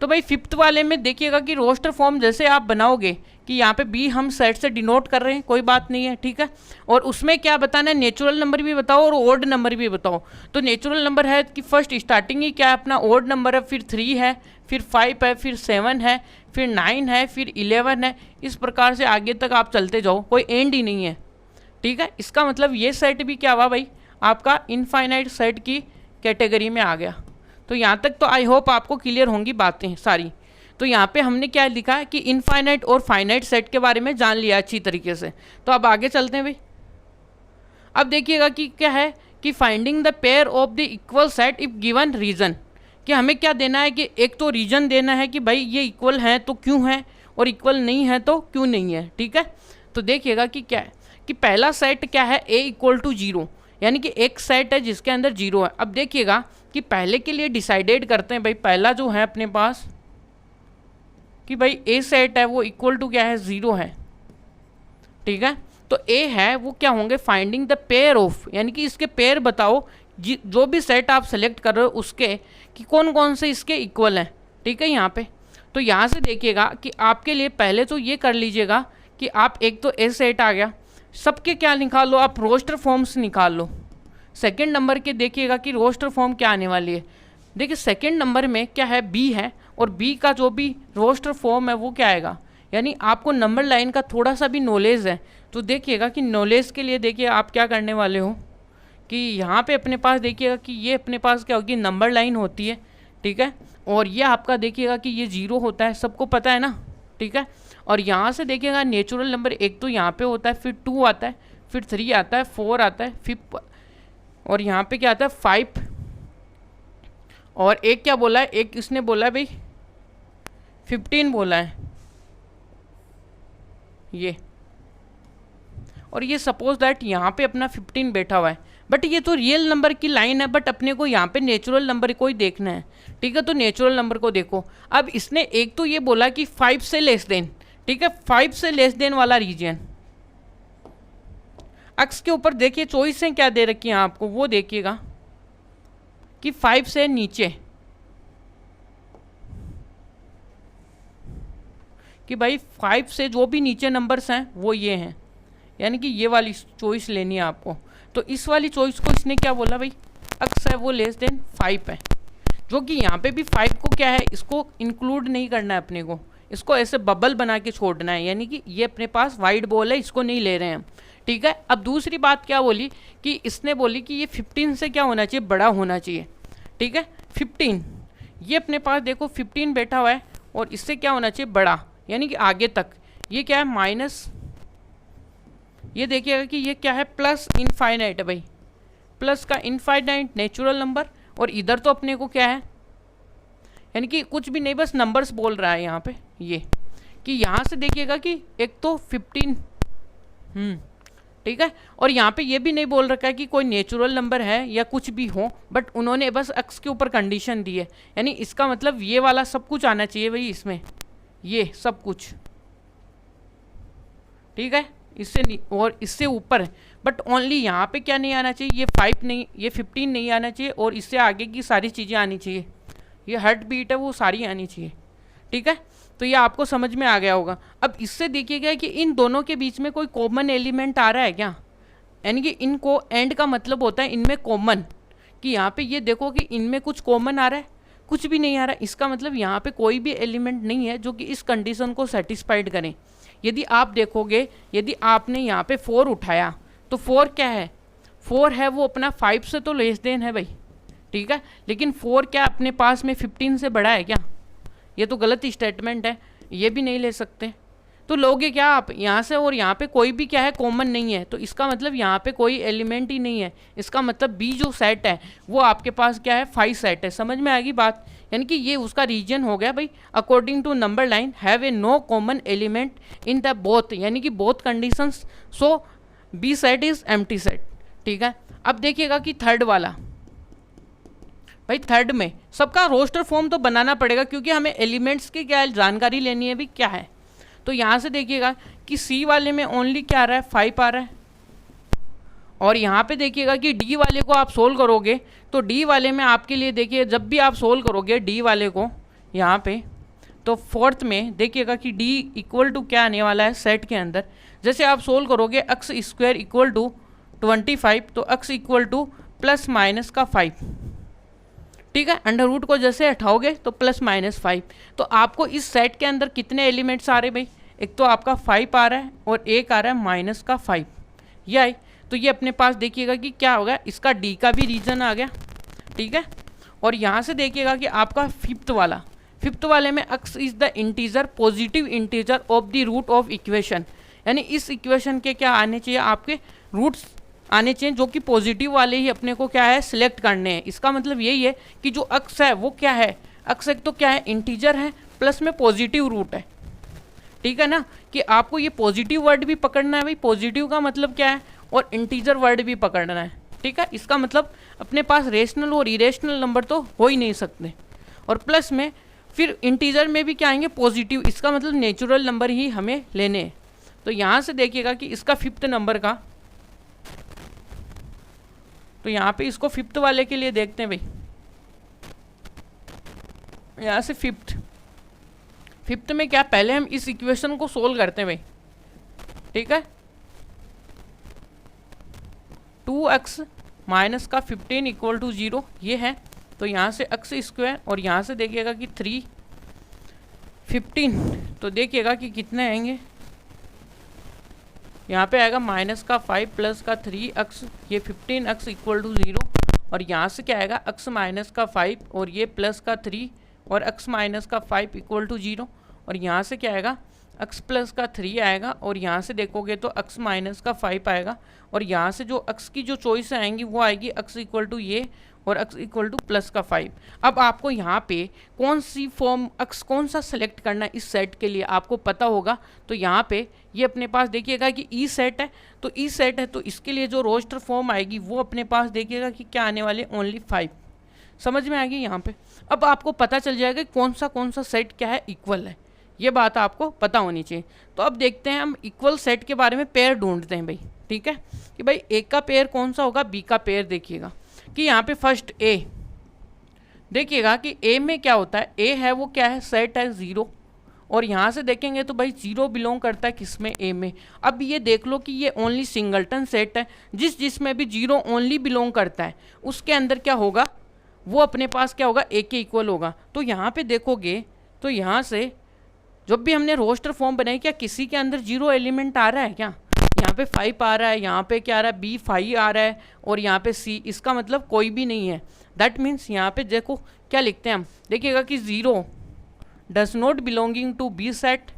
तो भाई फिफ्थ वाले में देखिएगा कि रोस्टर फॉर्म जैसे आप बनाओगे कि यहाँ पे बी हम सेट से डिनोट कर रहे हैं, कोई बात नहीं है, ठीक है। और उसमें क्या बताना है, नेचुरल नंबर भी बताओ और ओड नंबर भी बताओ। तो नेचुरल नंबर है कि फर्स्ट स्टार्टिंग ही क्या है अपना ओड नंबर है, फिर 3 है, फिर 5 है, फिर 7 है, फिर 9 है, फिर 11 है। इस प्रकार से आगे तक आप चलते जाओ, कोई एंड ही नहीं है, ठीक है। इसका मतलब ये सेट भी क्या हुआ भाई, आपका इनफाइनाइट सेट की कैटेगरी में आ गया। तो यहाँ तक तो आई होप आपको क्लियर होंगी बातें सारी। तो यहाँ पे हमने क्या लिखा है कि इनफाइनाइट और फाइनाइट सेट के बारे में जान लिया अच्छी तरीके से। तो अब आगे चलते हैं भाई। अब देखिएगा कि क्या है कि finding the pair of the equal set if given region, कि हमें क्या देना है कि एक तो रीजन देना है कि भाई ये इक्वल है तो क्यों है और इक्वल नहीं है तो क्यों नहीं है, ठीक है। तो देखिएगा कि क्या है कि पहला सेट क्या है, ए इक्वल टू 0, यानी कि एक सेट है जिसके अंदर 0 है। अब देखिएगा कि पहले के लिए डिसाइडेड करते हैं भाई, पहला जो है अपने पास कि भाई ए सेट है वो इक्वल टू क्या है, 0 है, ठीक है। तो ए है वो क्या होंगे, फाइंडिंग द पेयर ऑफ, यानी कि इसके पेयर बताओ जो भी सेट आप सेलेक्ट कर रहे हो उसके, कि कौन कौन से इसके इक्वल हैं, ठीक है। यहाँ पे तो यहाँ से देखिएगा कि आपके लिए पहले तो ये कर लीजिएगा कि आप एक तो ए सेट आ गया, सबके क्या निकाल लो आप, रोस्टर फॉर्म्स निकाल लो। सेकेंड नंबर के देखिएगा कि रोस्टर फॉर्म क्या आने वाली है। देखिए सेकेंड नंबर में क्या है, बी है, और बी का जो भी रोस्टर फॉर्म है वो क्या आएगा, यानी आपको नंबर लाइन का थोड़ा सा भी नॉलेज है तो देखिएगा कि नॉलेज के लिए देखिए आप क्या करने वाले हो कि यहाँ पे अपने पास देखिएगा कि ये अपने पास क्या होगी, नंबर लाइन होती है, ठीक है। और ये आपका देखिएगा कि ये 0 होता है, सबको पता है ना, ठीक है। और यहाँ से देखिएगा नेचुरल नंबर एक तो यहाँ पे होता है, फिर 2 आता है, फिर 3 आता है, 4 आता है, फिर और यहाँ पे क्या आता है 5, और एक क्या बोला है, एक इसने बोला है भाई 15 बोला है ये, और ये सपोज दैट यहाँ पे अपना 15 बैठा हुआ है। बट ये तो रियल नंबर की लाइन है, बट अपने को यहाँ पे नेचुरल नंबर को ही देखना है, ठीक है। तो नेचुरल नंबर को देखो। अब इसने एक तो ये बोला कि 5 से लेस देन, ठीक है, 5 से लेस देन वाला रीजन। अक्स के ऊपर देखिए चॉइसें क्या दे रखी हैं आपको, वो देखिएगा कि 5 से नीचे, कि भाई 5 से जो भी नीचे नंबर्स हैं वो ये हैं, यानी कि ये वाली चॉइस लेनी है आपको। तो इस वाली चॉइस को इसने क्या बोला भाई, अक्स है वो लेस देन 5 है, जो कि यहाँ पे भी 5 को क्या है, इसको इंक्लूड नहीं करना है अपने को, इसको ऐसे बबल बना के छोड़ना है, यानी कि ये अपने पास वाइड बॉल है, इसको नहीं ले रहे हैं हम, ठीक है। अब दूसरी बात क्या बोली कि इसने बोली कि ये 15 से क्या होना चाहिए, बड़ा होना चाहिए, ठीक है। 15 ये अपने पास देखो 15 बैठा हुआ है और इससे क्या होना चाहिए, बड़ा, यानी कि आगे तक। ये क्या है, माइनस, ये देखिएगा कि ये क्या है, प्लस इनफाइनाइट है भाई, प्लस का इनफाइनाइट नेचुरल नंबर, और इधर तो अपने को क्या है, यानी कि कुछ भी नहीं, बस नंबर्स बोल रहा है यहाँ पे, ये कि यहाँ से देखिएगा कि एक तो 15, ठीक है, और यहाँ पे ये भी नहीं बोल रखा है कि कोई नेचुरल नंबर है या कुछ भी हो, बट उन्होंने बस अक्स के ऊपर कंडीशन दी है, यानी इसका मतलब ये वाला सब कुछ आना चाहिए भाई इसमें, ये सब कुछ, ठीक है, इससे और इससे ऊपर है, बट ओनली यहाँ पे क्या नहीं आना चाहिए, ये 5 नहीं, ये 15 नहीं आना चाहिए, और इससे आगे की सारी चीज़ें आनी चाहिए, ये हार्ट बीट है वो सारी आनी चाहिए, ठीक है। तो ये आपको समझ में आ गया होगा। अब इससे देखिएगा कि इन दोनों के बीच में कोई कॉमन एलिमेंट आ रहा है क्या, यानी कि इनको एंड का मतलब होता है इनमें कॉमन, कि यहाँ पे ये देखो कि इनमें कुछ कॉमन आ रहा है, कुछ भी नहीं आ रहा, इसका मतलब यहाँ पे कोई भी एलिमेंट नहीं है जो कि इस कंडीशन को सेटिस्फाइड करें। यदि आप देखोगे, यदि आपने यहाँ पे 4 उठाया तो 4 क्या है, 4 है वो अपना 5 से तो लेस देन है भाई, ठीक है, लेकिन 4 क्या अपने पास में 15 से बड़ा है क्या, ये तो गलत स्टेटमेंट है, ये भी नहीं ले सकते। तो लोगे क्या आप यहाँ से, और यहाँ पे कोई भी क्या है, कॉमन नहीं है, तो इसका मतलब यहाँ पे कोई एलिमेंट ही नहीं है, इसका मतलब बी जो सेट है वो आपके पास क्या है, 5 सेट है। समझ में आएगी बात, यानी कि ये उसका रीजन हो गया भाई, according to number line have a no common element in the both, यानी कि both conditions, so B set is empty set, ठीक है। अब देखिएगा कि थर्ड वाला, भाई थर्ड में सबका रोस्टर फॉर्म तो बनाना पड़ेगा, क्योंकि हमें एलिमेंट्स की क्या जानकारी लेनी है भी क्या है। तो यहाँ से देखिएगा कि सी वाले में ओनली क्या आ रहा है, 5 आ रहा है, और यहाँ पे देखिएगा कि डी वाले को आप सोल्व करोगे तो डी वाले में आपके लिए देखिए, जब भी आप सोल्व करोगे डी वाले को यहाँ पे, तो फोर्थ में देखिएगा कि डी इक्वल टू क्या आने वाला है सेट के अंदर, जैसे आप सोल्व करोगे एक्स स्क्वायर इक्वल टू 25, तो x equal two plus minus का 5, ठीक है, अंडर रूट को जैसे हटाओगे तो प्लस माइनस 5। तो आपको इस सेट के अंदर कितने एलिमेंट्स आ रहे भाई, एक तो आपका 5 आ रहा है और एक आ रहा है माइनस का 5, ये आई। तो ये अपने पास देखिएगा कि क्या होगा, इसका डी का भी रीजन आ गया, ठीक है। और यहाँ से देखिएगा कि आपका फिफ्थ वाले में x is the integer, positive integer of the root of equation, यानी इस इक्वेशन के क्या आने चाहिए, आपके रूट्स आने चाहिए जो कि पॉजिटिव वाले ही अपने को क्या है सिलेक्ट करने हैं। इसका मतलब यही है कि जो अक्स है वो क्या है, अक्स एक तो क्या है इंटीजर है प्लस में पॉजिटिव रूट है, ठीक है ना, कि आपको ये पॉजिटिव वर्ड भी पकड़ना है भाई, पॉजिटिव का मतलब क्या है, और इंटीजर वर्ड भी पकड़ना है, ठीक है। इसका मतलब अपने पास रेशनल और इरेशनल नंबर तो हो ही नहीं सकते, और प्लस में फिर इंटीजर में भी क्या आएंगे पॉजिटिव, इसका मतलब नेचुरल नंबर ही हमें लेने हैं। तो यहाँ से देखिएगा कि इसका 5th नंबर का, तो यहाँ पे इसको 5th वाले के लिए देखते हैं भाई, यहाँ से 5th में क्या, पहले हम इस इक्वेशन को सोल्व करते हैं भाई, ठीक है। 2x माइनस का 15 इक्वल टू 0 ये है, तो यहाँ से एक्स स्क्वायर, और यहाँ से देखिएगा कि 3 15, तो देखिएगा कि कितने आएंगे, यहाँ पे आएगा माइनस का 5 प्लस का 3x, ये 15x इक्वल टू 0, और यहाँ से क्या आएगा x माइनस का 5 और ये प्लस का 3 और x माइनस का 5 इक्वल टू 0, और यहाँ से क्या आएगा x प्लस का 3 आएगा, और यहाँ से देखोगे तो x माइनस का 5 आएगा, और यहाँ से जो x की जो चॉइस आएंगी वो आएगी x इक्वल टू ये, और अक्स इक्वल टू प्लस का 5। अब आपको यहाँ पे कौन सी फॉर्म अक्स कौन सा सेलेक्ट करना है इस सेट के लिए आपको पता होगा। तो यहाँ पे ये अपने पास देखिएगा कि ई सेट है, तो ई सेट है तो इसके लिए जो रोस्टर फॉर्म आएगी वो अपने पास देखिएगा कि क्या आने वाले ओनली 5। समझ में आ गई यहाँ पे। अब आपको पता चल जाएगा कौन सा सेट क्या है इक्वल है, ये बात आपको पता होनी चाहिए। तो अब देखते हैं हम इक्वल सेट के बारे में पेयर ढूंढते हैं भाई, ठीक है, कि भाई ए का पेयर कौन सा होगा, बी का पेयर। देखिएगा कि यहाँ पे फर्स्ट ए, देखिएगा कि ए में क्या होता है, ए है वो क्या है, सेट है 0, और यहाँ से देखेंगे तो भाई 0 बिलोंग करता है किसमें, ए में। अब ये देख लो कि ये ओनली सिंगलटन सेट है, जिसमें भी 0 ओनली बिलोंग करता है उसके अंदर क्या होगा, वो अपने पास क्या होगा, ए के इक्वल होगा। तो यहाँ पे देखोगे तो यहाँ से जब भी हमने रोस्टर फॉर्म बनाई, क्या किसी के अंदर 0 एलिमेंट आ रहा है क्या, यहाँ पे 5 आ रहा है, यहाँ पे क्या आ रहा है, बी 5 आ रहा है, और यहाँ पे सी, इसका मतलब कोई भी नहीं है। दैट मीन्स यहाँ पे देखो क्या लिखते हैं हम, देखिएगा कि 0 does not belonging to B set,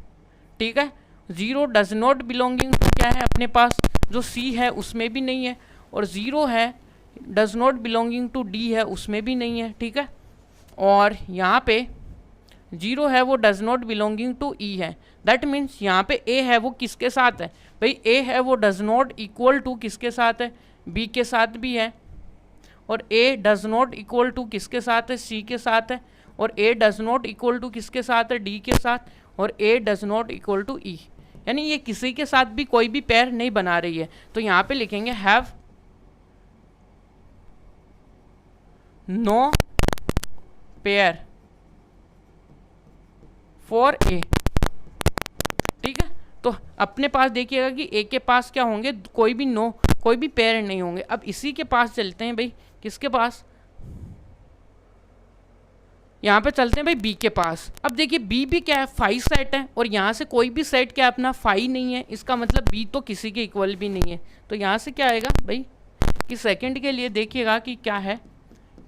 ठीक है, 0 डज नॉट बिलोंगिंग टू क्या है अपने पास, जो सी है उसमें भी नहीं है, और 0 है does not belonging to D है उसमें भी नहीं है, ठीक है, और यहाँ पे 0 है वो does not belonging to E है। दैट मीन्स यहाँ पे ए है वो किसके साथ है भाई, ए है वो डज नॉट इक्वल टू किसके साथ है, बी के साथ भी है, और ए डज नॉट इक्वल टू किसके साथ है, सी के साथ है, और ए डज नॉट इक्वल टू किसके साथ है, डी के साथ, और ए डज नॉट इक्वल टू ई, यानी ये किसी के साथ भी कोई भी पेयर नहीं बना रही है। तो यहाँ पे लिखेंगे have no pair for A, ठीक है। तो अपने पास देखिएगा कि ए के पास क्या होंगे, कोई भी पेयर नहीं होंगे। अब इसी के पास चलते हैं भाई, किसके पास, यहाँ पे चलते हैं भाई बी के पास। अब देखिए बी भी क्या है, 5 सेट है, और यहाँ से कोई भी सेट क्या अपना 5 नहीं है, इसका मतलब बी तो किसी के इक्वल भी नहीं है। तो यहाँ से क्या आएगा भाई कि सेकंड के लिए देखिएगा कि क्या है,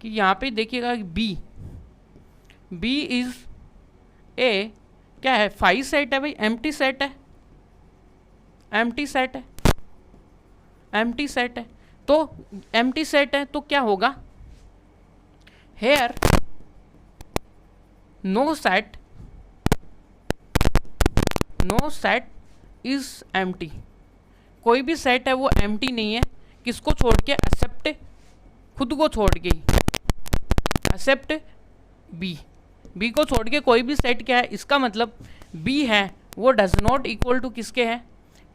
कि यहाँ पे देखिएगा बी इज ए क्या है, 5 सेट है भाई, एम्प्टी सेट है, एम्प्टी सेट है, एम्प्टी सेट है। तो एम्प्टी सेट है तो क्या होगा, here no set is empty, कोई भी सेट है वो एम्प्टी नहीं है, किसको छोड़ के, एक्सेप्ट खुद को छोड़ के, एक्सेप्ट बी को छोड़ के कोई भी सेट क्या है, इसका मतलब बी है वो डज नॉट इक्वल टू किसके है,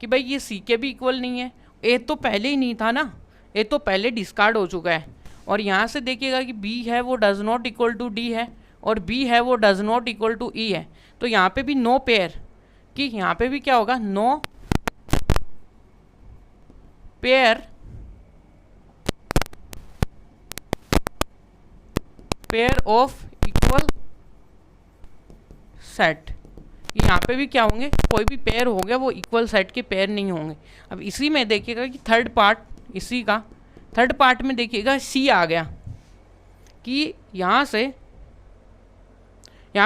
कि भाई ये सी के भी इक्वल नहीं है, ए तो पहले ही नहीं था ना, ए तो पहले डिस्कार्ड हो चुका है। और यहाँ से देखिएगा कि बी है वो does not equal to D है, और बी है वो does not equal to E है। तो यहाँ पे भी नो पेयर, कि यहाँ पे भी क्या होगा, no pair of equal set, यहाँ पे भी क्या होंगे, कोई भी पेयर हो गया वो इक्वल सेट के पेयर नहीं होंगे। अब इसी में देखिएगा कि थर्ड पार्ट में देखिएगा सी आ गया, कि यहाँ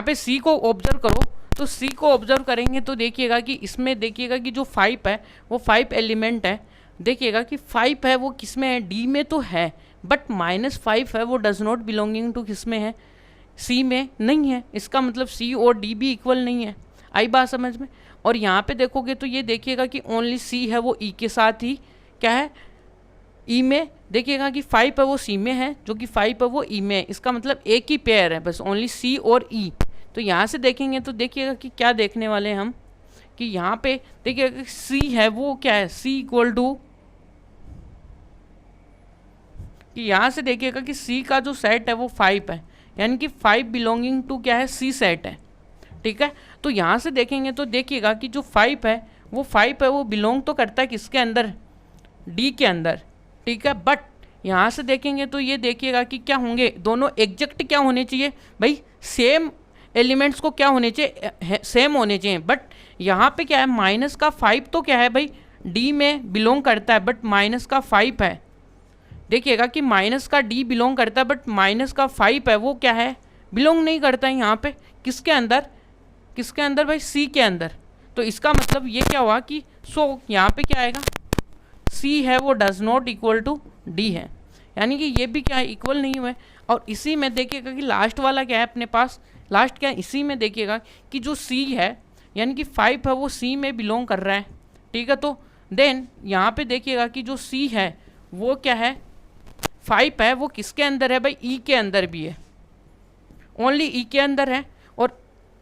पे सी को ऑब्जर्व करो, तो सी को ऑब्जर्व करेंगे तो देखिएगा कि इसमें देखिएगा कि जो 5 है वो 5 एलिमेंट है। देखिएगा कि 5 है वो किस में है, डी में तो है, बट -5 है वो डज नॉट बिलोंगिंग टू किस में है, सी में नहीं है, इसका मतलब सी और डी भी इक्वल नहीं है। आई बात समझ में। और यहाँ पे देखोगे तो ये देखिएगा कि ओनली सी है वो ई के साथ ही क्या है, ई में। देखिएगा कि 5 है वो सी में है, जो कि 5 है वो ई में है, इसका मतलब एक ही पेयर है बस, ओनली सी और ई। तो यहाँ से देखेंगे तो देखिएगा कि क्या देखने वाले हैं हम, कि यहाँ पे देखिएगा कि सी है वो क्या है, सी इक्वल टू, कि यहाँ से देखिएगा कि सी का जो सेट है वो 5 है, यानी कि 5 बिलोंगिंग टू क्या है, सी सेट है, ठीक है। तो यहाँ से देखेंगे तो देखिएगा कि जो 5 है वो बिलोंग तो करता है किसके अंदर, डी के अंदर, ठीक है। बट यहाँ से देखेंगे तो ये देखिएगा कि क्या होंगे, दोनों एग्जैक्ट क्या होने चाहिए भाई, सेम एलिमेंट्स को क्या होने चाहिए, सेम होने चाहिए। बट यहाँ पे क्या है, -5 तो क्या है भाई, डी में बिलोंग करता है, बट -5 है। देखिएगा कि माइनस का डी बिलोंग करता है, बट -5 है वो क्या है, बिलोंग नहीं करता है यहाँ पे किसके अंदर भाई, सी के अंदर। तो इसका मतलब ये क्या हुआ कि यहाँ पे क्या आएगा, सी है वो does not equal to D है, यानी कि ये भी क्या है, इक्वल नहीं हुए। और इसी में देखिएगा कि लास्ट वाला क्या है अपने पास, लास्ट क्या है, इसी में देखिएगा कि जो सी है यानी कि 5 है वो सी में बिलोंग कर रहा है, ठीक है। तो देन यहाँ पे देखिएगा कि जो सी है वो क्या है, 5 है वो किसके अंदर है भाई, ई के अंदर भी है, ओनली ई के अंदर है, और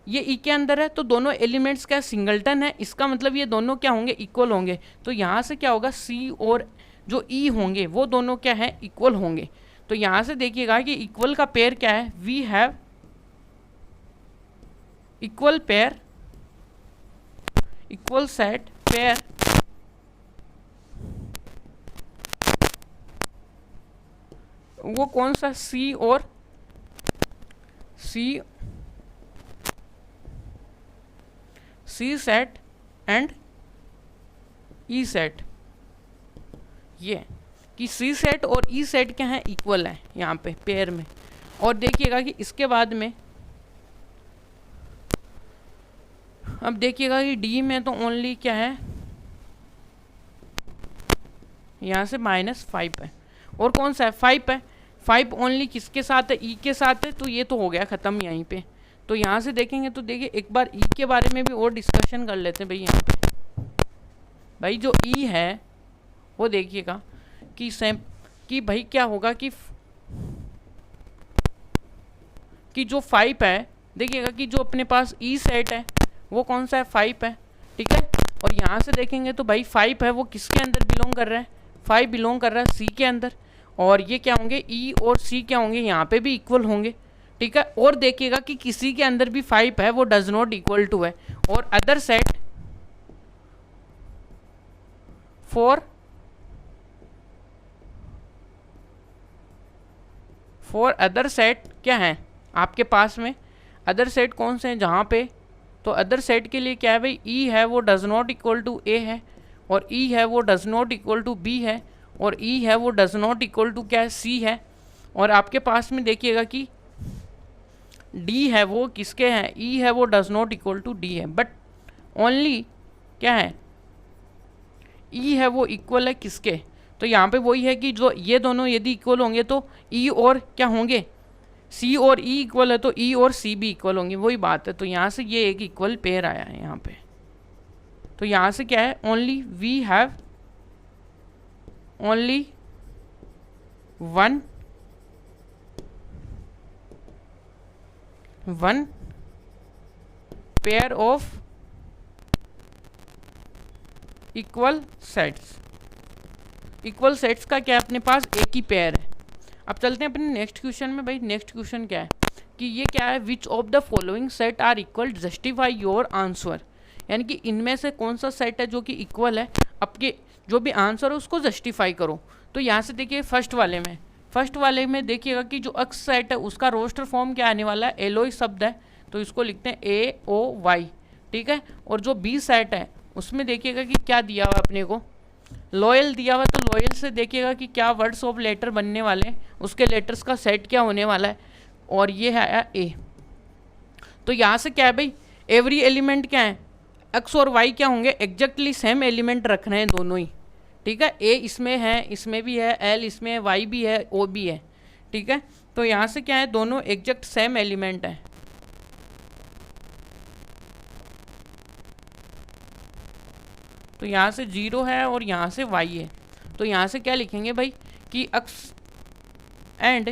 ये ई के अंदर है। तो दोनों एलिमेंट्स क्या सिंगलटन है, इसका मतलब ये दोनों क्या होंगे, इक्वल होंगे। तो यहाँ से क्या होगा, सी और जो ई होंगे वो दोनों क्या है, इक्वल होंगे। तो यहाँ से देखिएगा कि इक्वल का पेयर क्या है, we have equal pair, equal set pair वो कौन सा, सी और C set and E set, ये कि सी सेट और ई सेट क्या है, इक्वल है यहाँ पे पेयर में। और देखिएगा कि इसके बाद में अब देखिएगा कि डी में तो ओनली क्या है, यहाँ से -5 है, और कौन सा है, 5 है। 5 ओनली किसके साथ है, ई के साथ है। तो ये तो हो गया ख़त्म यहीं पे। तो यहाँ से देखेंगे तो देखिए एक बार ई के बारे में भी और डिस्कशन कर लेते हैं भाई। यहाँ पे भाई जो ई है वो देखिएगा कि सेम कि भाई क्या होगा कि जो 5 है, देखिएगा कि जो अपने पास ई सेट है वो कौन सा है, 5 है, ठीक है। और यहाँ से देखेंगे तो भाई 5 है वो किसके अंदर बिलोंग कर रहा है, 5 बिलोंग कर रहा है सी के अंदर। और ये क्या होंगे, ई और सी क्या होंगे, यहाँ पे भी इक्वल होंगे, ठीक है। और देखिएगा कि किसी के अंदर भी 5 है वो डज नॉट इक्वल टू है। और other set for other set क्या है आपके पास में, अदर सेट कौन से हैं जहाँ पे, तो अदर सेट के लिए क्या है भाई, ई है वो does not equal to A है, और ई है वो does not equal to B है, और ई है वो डज नॉट इक्वल टू क्या है, सी है। और आपके पास में देखिएगा कि डी है वो किसके हैं, ई है वो does not equal to D है, बट ओनली क्या है, ई है वो इक्वल है किसके, तो यहाँ पे वही है कि जो ये दोनों यदि इक्वल होंगे तो ई और क्या होंगे, सी और ई इक्वल है तो ई और सी भी इक्वल होंगे, वही बात है। तो यहाँ से ये एक इक्वल पेयर आया है यहाँ पे। तो यहाँ से क्या है, only we have only one pair of equal sets. Equal sets का क्या है, अपने पास एक ही पेयर है। अब चलते हैं अपने नेक्स्ट क्वेश्चन में। भाई नेक्स्ट क्वेश्चन क्या है कि ये क्या है, which of the following set are equal, justify your answer. यानी कि इनमें से कौन सा सेट है जो कि इक्वल है, आपके जो भी आंसर है उसको जस्टिफाई करो। तो यहाँ से देखिए फर्स्ट वाले में देखिएगा कि जो एक्स सेट है उसका रोस्टर फॉर्म क्या आने वाला है, एलोई शब्द है, तो इसको लिखते हैं AOY, ठीक है। और जो बी सेट है उसमें देखिएगा कि क्या दिया हुआ अपने को, लॉयल दिया हुआ, तो लॉयल से देखिएगा कि क्या वर्ड्स ऑफ लेटर बनने वाले हैं, उसके लेटर्स का सेट क्या होने वाला है, और ये है ए। तो यहाँ से क्या है भाई, एवरी एलिमेंट क्या है, एक्स और वाई क्या होंगे, एग्जैक्टली सेम एलिमेंट रख रहे हैं दोनों ही, ठीक है। ए इसमें है, इसमें भी है, एल इसमें है, वाई भी है, ओ भी है, ठीक है। तो यहाँ से क्या है, दोनों एग्जैक्ट सेम एलिमेंट है। तो यहाँ से 0 है और यहाँ से y है। तो यहाँ से क्या लिखेंगे भाई कि x and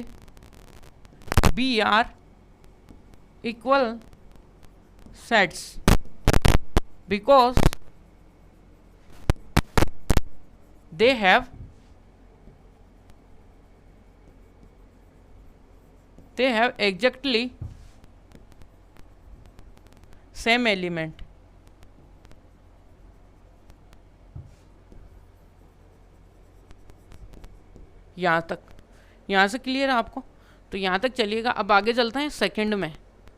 b are equal sets because they have exactly same element. यहाँ से क्लियर है आपको। तो यहाँ तक चलिएगा। अब आगे चलते हैं सेकंड में।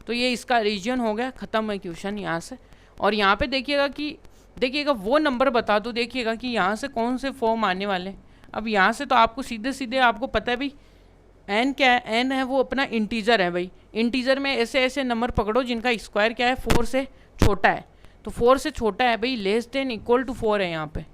तो ये इसका रीजन हो गया, ख़त्म है क्वेश्चन यहाँ से। और यहाँ पे देखिएगा वो नंबर बता दो, देखिएगा कि यहाँ से कौन से फॉर्म आने वाले। अब यहाँ से तो आपको सीधे आपको पता है भाई एन क्या है, एन है वो अपना इंटीजर है भाई। इंटीजर में ऐसे ऐसे नंबर पकड़ो जिनका स्क्वायर क्या है 4 से छोटा है। तो 4 से छोटा है भाई, लेस देन इक्वल टू 4 है यहाँ पे,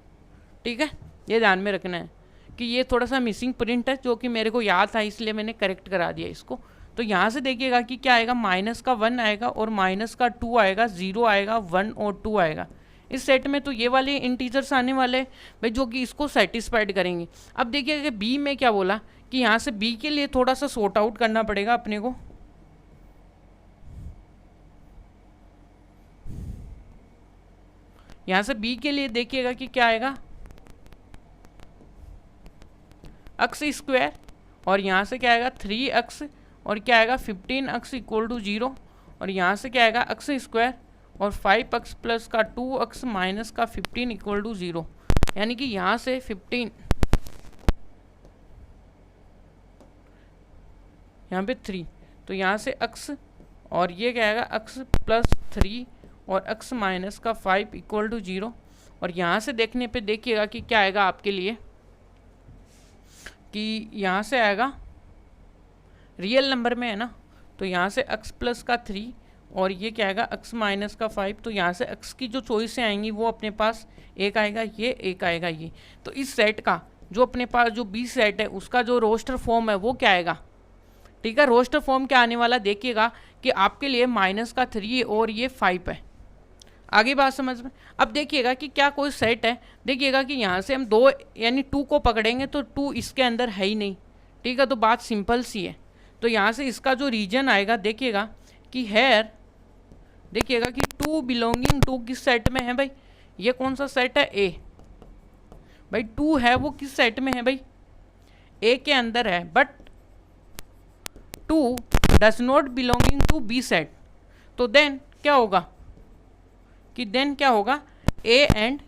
ठीक है। ये ध्यान में रखना है कि ये थोड़ा सा मिसिंग प्रिंट है, जो कि मेरे को याद था इसलिए मैंने करेक्ट करा दिया इसको। तो यहाँ से देखिएगा कि क्या आएगा, माइनस का 1 आएगा और माइनस का 2 आएगा, 0 आएगा, 1 और 2 आएगा इस सेट में। तो ये वाले इंटीजर्स आने वाले भाई जो कि इसको सेटिस्फाइड करेंगे। अब देखिएगा कि बी में क्या बोला कि यहाँ से बी के लिए थोड़ा सा सॉर्ट आउट करना पड़ेगा अपने को। यहाँ से बी के लिए देखिएगा कि क्या आएगा, एक्स स्क्वायर, और यहाँ से क्या आएगा 3x, और क्या आएगा 15x इक्वल टू 0, और यहाँ से क्या आएगा एक्स स्क्वायर और 5x प्लस का 2x माइनस का 15 इक्वल टू 0, यानी कि यहाँ से 15, यहाँ पे 3, तो यहाँ से x और ये क्या आएगा x प्लस 3 और x माइनस का 5 इक्वल टू 0, और यहाँ से देखने पे देखिएगा कि क्या आएगा आपके लिए कि यहाँ से आएगा रियल नंबर में है ना, तो यहाँ से x प्लस का 3 और ये क्या आएगा x माइनस का 5, तो यहाँ से x की जो चॉइसें आएंगी वो अपने पास एक आएगा ये, एक आएगा ये। तो इस सेट का जो अपने पास जो बी सेट है उसका जो रोस्टर फॉर्म है वो क्या आएगा, ठीक है। रोस्टर फॉर्म क्या आने वाला देखिएगा कि आपके लिए माइनस का 3 और ये 5 है। आगे बात समझ में। अब देखिएगा कि क्या कोई सेट है, देखिएगा कि यहाँ से हम 2 यानी 2 को पकड़ेंगे तो 2 इसके अंदर है ही नहीं, ठीक है। तो बात सिंपल सी है। तो यहाँ से इसका जो रीजन आएगा देखिएगा कि हेयर, देखिएगा कि 2 बिलोंगिंग टू किस सेट में है भाई, ये कौन सा सेट है, ए। भाई 2 है वो किस सेट में है भाई, ए के अंदर है, but 2 does not belonging to B set. तो देन क्या होगा कि देन क्या होगा, A and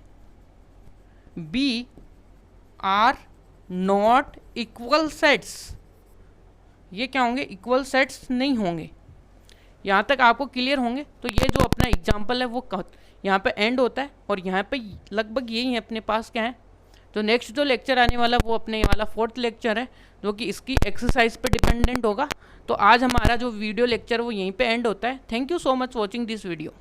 B are not equal sets. ये क्या होंगे, इक्वल सेट्स नहीं होंगे। यहाँ तक आपको क्लियर होंगे। तो ये जो अपना एग्जाम्पल है वो यहाँ पे एंड होता है और यहाँ पे लगभग यही है अपने पास क्या है। तो नेक्स्ट जो लेक्चर आने वाला वो अपने वाला 4th लेक्चर है जो कि इसकी एक्सरसाइज पे डिपेंडेंट होगा। तो आज हमारा जो वीडियो लेक्चर वो यहीं पे एंड होता है। Thank you so much watching this video.